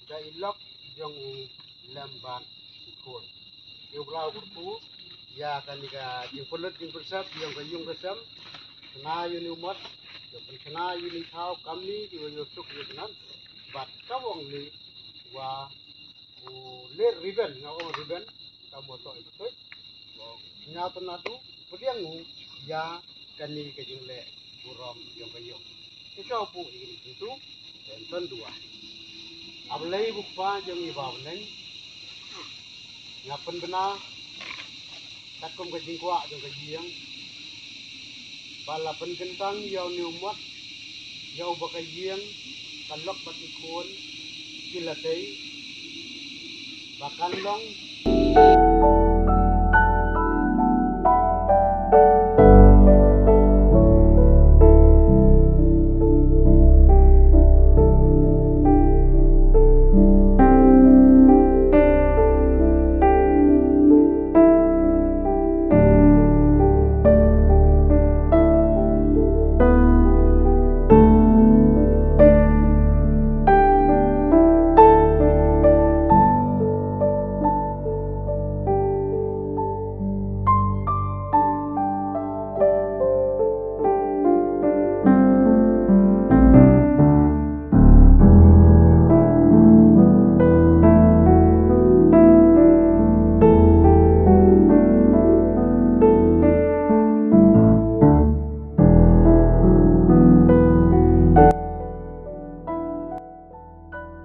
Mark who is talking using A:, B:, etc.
A: da ilok jong lamban ikon yo blau kurku ya kaniga jing pulut jing pursap yang kayung kesam kena yuni umat yo kena yuni thau kamni yo suk yo nan bat kawong li wa le ribbon ngawong ribbon kamoto itu nya penatu pudiangu ya kani ke jingle burom yang kayung itu pu ini itu dan dua ablai bupa jong ibaw neng ngapen bena takum ke jingkwa jong ke jiang balapan kentang yau ni umat yau baka jiang kalok batikon kilatay bakan long